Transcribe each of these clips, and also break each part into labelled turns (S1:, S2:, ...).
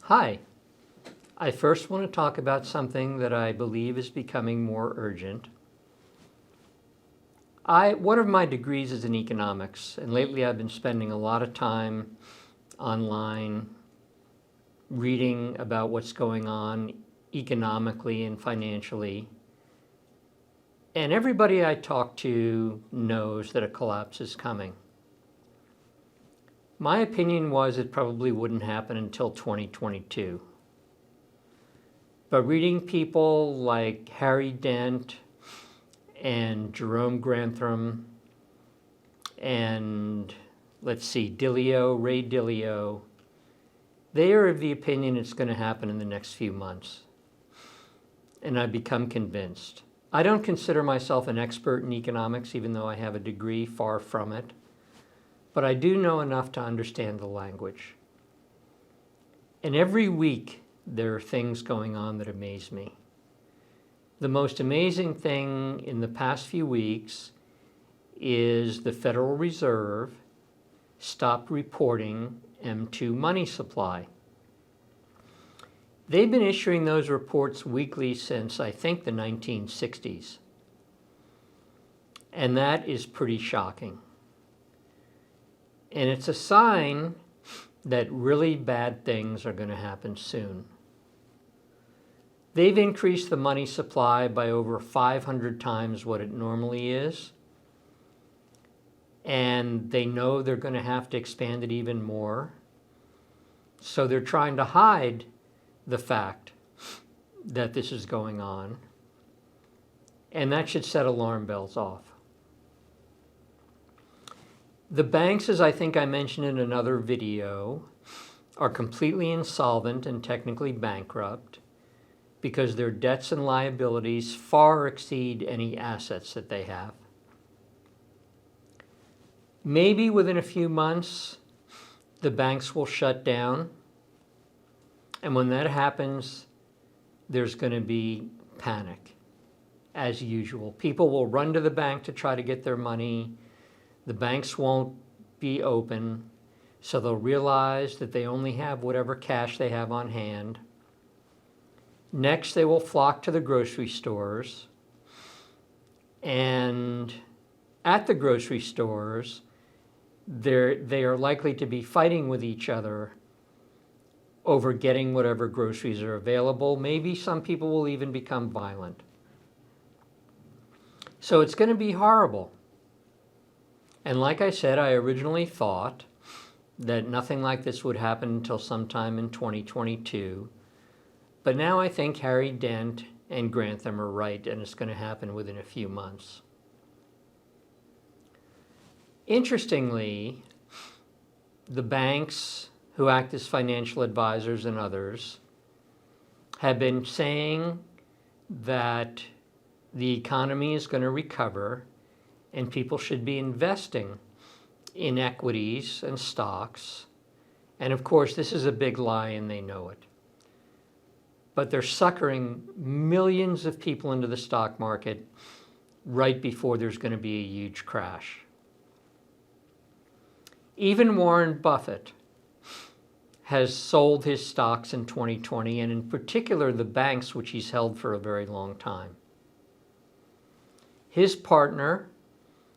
S1: Hi. I first want to talk about something that I believe is becoming more urgent. One of my degrees is in economics, and lately I've been spending a lot of time online reading about what's going on economically and financially. And everybody I talk to knows that a collapse is coming. My opinion was it probably wouldn't happen until 2022. But reading people like Harry Dent and Jerome Grantham and, Ray Dalio, they are of the opinion it's going to happen in the next few months. And I've become convinced. I don't consider myself an expert in economics, even though I have a degree, far from it. But I do know enough to understand the language. And every week, there are things going on that amaze me. The most amazing thing in the past few weeks is the Federal Reserve stopped reporting M2 money supply. They've been issuing those reports weekly since, I think, the 1960s. And that is pretty shocking. And it's a sign that really bad things are going to happen soon. They've increased the money supply by over 500 times what it normally is. And they know they're going to have to expand it even more. So they're trying to hide the fact that this is going on. And that should set alarm bells off. The banks, as I think I mentioned in another video, are completely insolvent and technically bankrupt because their debts and liabilities far exceed any assets that they have. Maybe within a few months, the banks will shut down. And when that happens, there's going to be panic, as usual. People will run to the bank to try to get their money. The banks won't be open, so they'll realize that they only have whatever cash they have on hand. Next, they will flock to the grocery stores. And at the grocery stores, they are likely to be fighting with each other over getting whatever groceries are available. Maybe some people will even become violent. So it's going to be horrible. And like I said, I originally thought that nothing like this would happen until sometime in 2022. But now I think Harry Dent and Grantham are right, and it's going to happen within a few months. Interestingly, the banks who act as financial advisors and others have been saying that the economy is going to recover and people should be investing in equities and stocks. And of course, this is a big lie and they know it. But they're suckering millions of people into the stock market right before there's going to be a huge crash. Even Warren Buffett has sold his stocks in 2020, and in particular the banks, which he's held for a very long time. His partner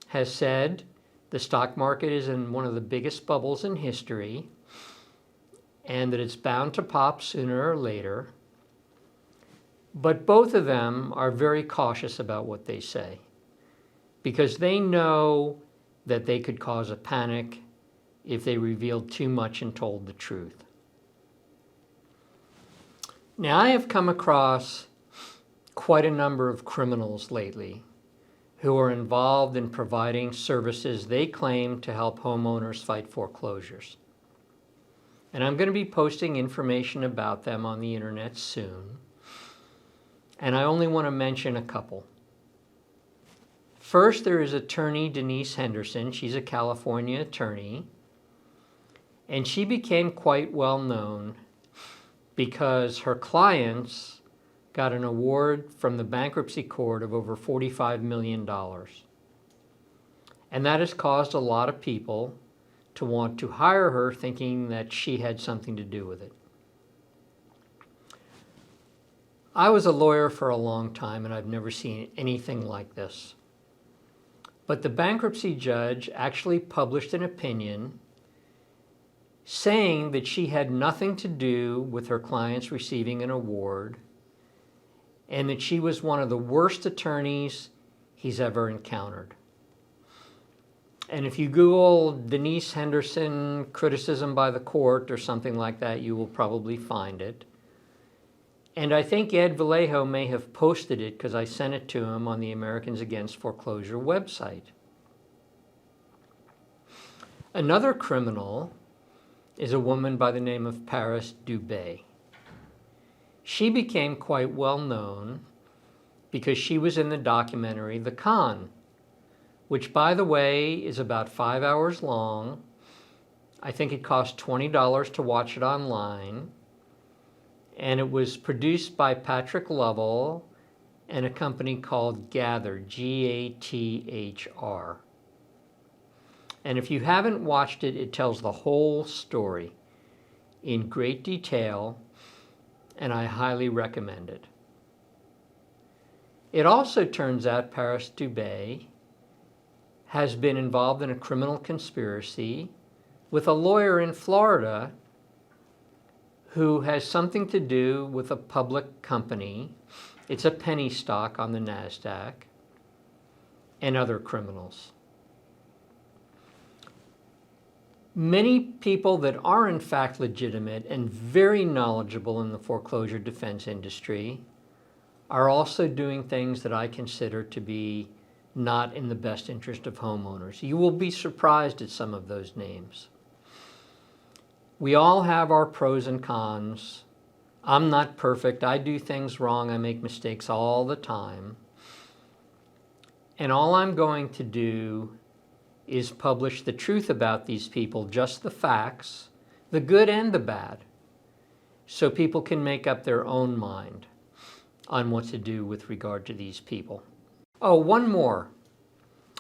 S1: has said the stock market is in one of the biggest bubbles in history and that it's bound to pop sooner or later. But both of them are very cautious about what they say because they know that they could cause a panic if they revealed too much and told the truth. Now, I have come across quite a number of criminals lately who are involved in providing services they claim to help homeowners fight foreclosures. And I'm going to be posting information about them on the internet soon. And I only want to mention a couple. First, there is attorney Denise Henderson. She's a California attorney. And she became quite well known because her clients got an award from the bankruptcy court of over $45 million. And that has caused a lot of people to want to hire her thinking that she had something to do with it. I was a lawyer for a long time and I've never seen anything like this. But the bankruptcy judge actually published an opinion saying that she had nothing to do with her clients receiving an award and that she was one of the worst attorneys he's ever encountered. And if you Google Denise Henderson criticism by the court or something like that, you will probably find it. And I think Ed Vallejo may have posted it because I sent it to him on the Americans Against Foreclosure website. Another criminal is a woman by the name of Paris Dubé. She became quite well known because she was in the documentary The Con, which, by the way, is about 5 hours long. I think it cost $20 to watch it online. And it was produced by Patrick Lovell and a company called Gather, G-A-T-H-R. And if you haven't watched it, it tells the whole story in great detail, and I highly recommend it. It also turns out Paris Dubé has been involved in a criminal conspiracy with a lawyer in Florida who has something to do with a public company. It's a penny stock on the NASDAQ, and other criminals. Many people that are in fact legitimate and very knowledgeable in the foreclosure defense industry are also doing things that I consider to be not in the best interest of homeowners. You will be surprised at some of those names. We all have our pros and cons. I'm not perfect. I do things wrong. I make mistakes all the time. And all I'm going to do is publish the truth about these people, just the facts, the good and the bad, so people can make up their own mind on what to do with regard to these people. Oh, one more.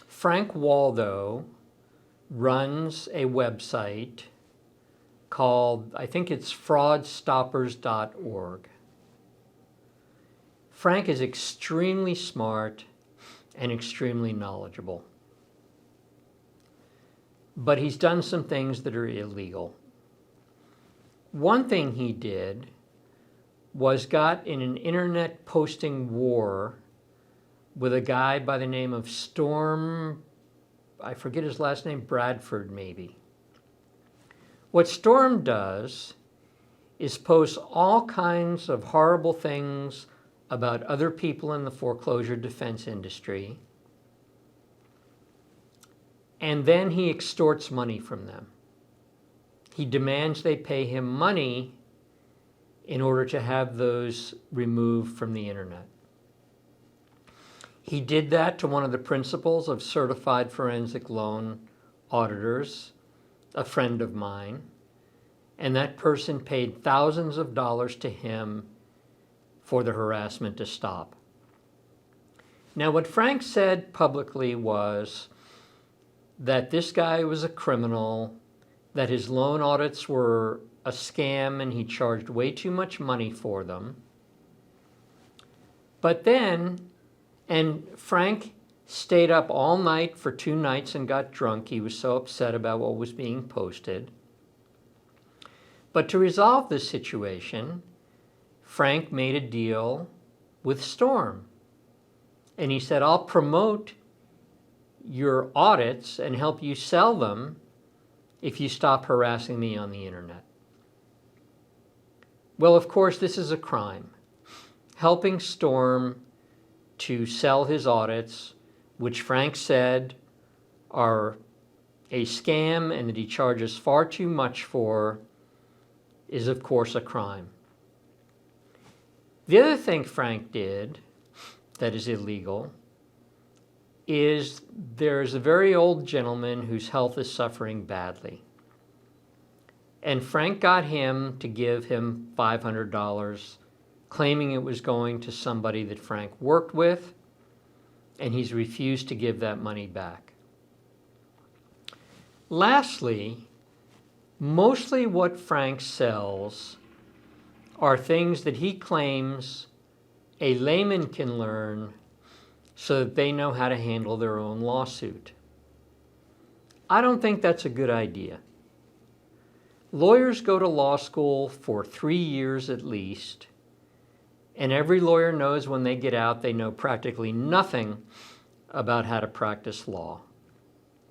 S1: Frank Waldo runs a website called, I think it's fraudstoppers.org. Frank is extremely smart and extremely knowledgeable. But he's done some things that are illegal. One thing he did was got in an internet posting war with a guy by the name of Storm, I forget his last name, Bradford maybe. What Storm does is post all kinds of horrible things about other people in the foreclosure defense industry, and then he extorts money from them. He demands they pay him money in order to have those removed from the internet. He did that to one of the principals of certified forensic loan auditors, a friend of mine, and that person paid thousands of dollars to him for the harassment to stop. Now, what Frank said publicly was that this guy was a criminal, that his loan audits were a scam and he charged way too much money for them. But then, and Frank stayed up all night for 2 nights and got drunk. He was so upset about what was being posted. But to resolve this situation, Frank made a deal with Storm. And he said, I'll promote your audits and help you sell them if you stop harassing me on the internet. Well, of course, this is a crime. Helping Storm to sell his audits, which Frank said are a scam and that he charges far too much for, is of course a crime. The other thing Frank did that is illegal is there's a very old gentleman whose health is suffering badly. And Frank got him to give him $500, claiming it was going to somebody that Frank worked with, and he's refused to give that money back. Lastly, mostly what Frank sells are things that he claims a layman can learn so that they know how to handle their own lawsuit. I don't think that's a good idea. Lawyers go to law school for 3 years at least, and every lawyer knows when they get out they know practically nothing about how to practice law.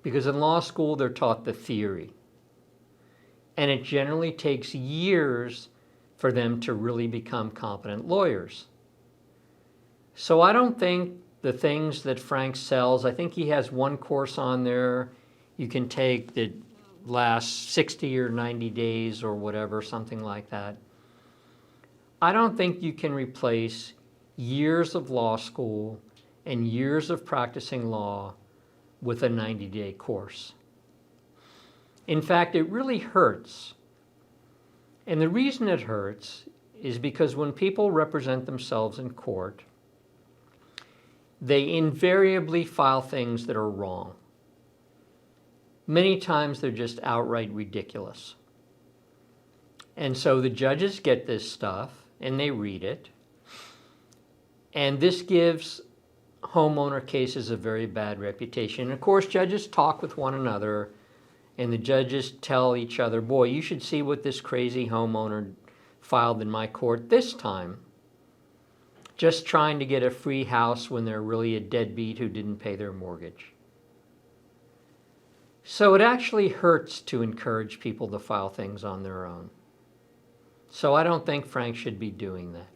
S1: Because in law school they're taught the theory. And it generally takes years for them to really become competent lawyers. So I don't think the things that Frank sells, I think he has one course on there you can take that lasts 60 or 90 days or whatever, something like that. I don't think you can replace years of law school and years of practicing law with a 90-day course. In fact, it really hurts. And the reason it hurts is because when people represent themselves in court, they invariably file things that are wrong. Many times they're just outright ridiculous. And so the judges get this stuff and they read it. And this gives homeowner cases a very bad reputation. And of course, judges talk with one another, and the judges tell each other, boy, you should see what this crazy homeowner filed in my court this time, just trying to get a free house when they're really a deadbeat who didn't pay their mortgage. So it actually hurts to encourage people to file things on their own. So I don't think Frank should be doing that.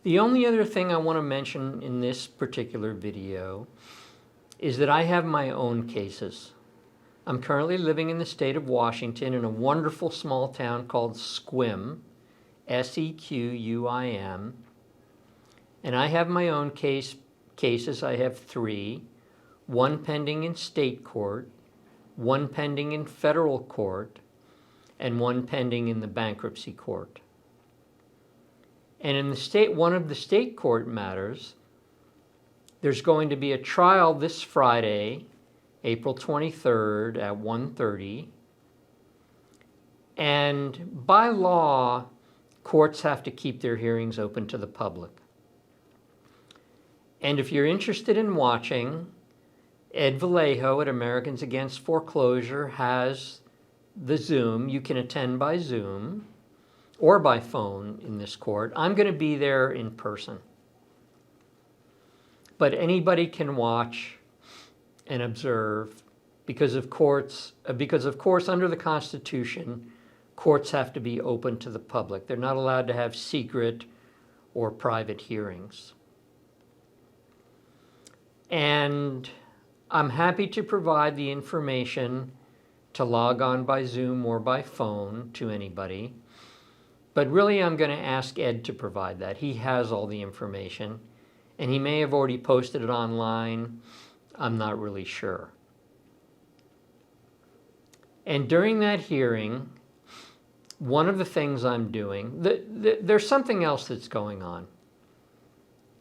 S1: The only other thing I want to mention in this particular video is that I have my own cases. I'm currently living in the state of Washington in a wonderful small town called Sequim, Sequim, and I have my own cases. I have 3, one pending in state court, one pending in federal court, and one pending in the bankruptcy court. And in one of the state court matters, there's going to be a trial this Friday, April 23rd at 1:30. And by law, courts have to keep their hearings open to the public. And if you're interested in watching, Ed Vallejo at Americans Against Foreclosure has the Zoom. You can attend by Zoom or by phone in this court. I'm going to be there in person. But anybody can watch and observe because of course, under the Constitution, courts have to be open to the public. They're not allowed to have secret or private hearings. And I'm happy to provide the information to log on by Zoom or by phone to anybody. But really, I'm going to ask Ed to provide that. He has all the information, and he may have already posted it online. I'm not really sure. And during that hearing, one of the things I'm doing, there's something else that's going on.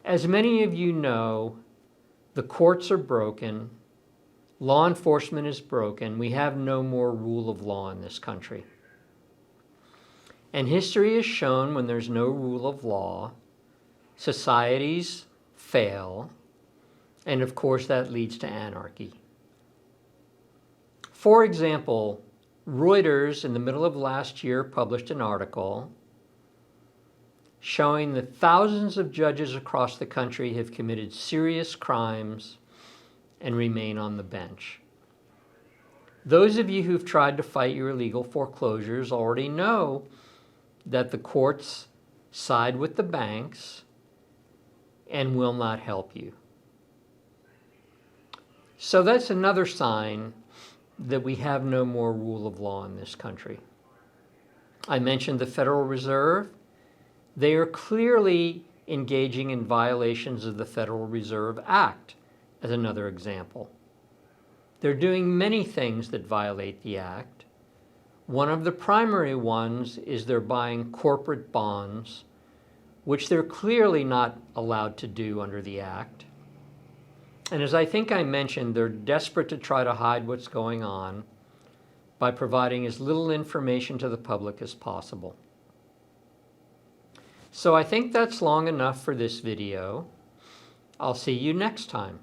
S1: As many of you know, the courts are broken. Law enforcement is broken. We have no more rule of law in this country. And history has shown when there's no rule of law, societies fail, and of course that leads to anarchy. For example, Reuters in the middle of last year published an article showing that thousands of judges across the country have committed serious crimes and remain on the bench. Those of you who've tried to fight your illegal foreclosures already know that the courts side with the banks and will not help you. So that's another sign that we have no more rule of law in this country. I mentioned the Federal Reserve. They are clearly engaging in violations of the Federal Reserve Act, as another example. They're doing many things that violate the Act. One of the primary ones is they're buying corporate bonds, which they're clearly not allowed to do under the Act. And as I think I mentioned, they're desperate to try to hide what's going on by providing as little information to the public as possible. So I think that's long enough for this video. I'll see you next time.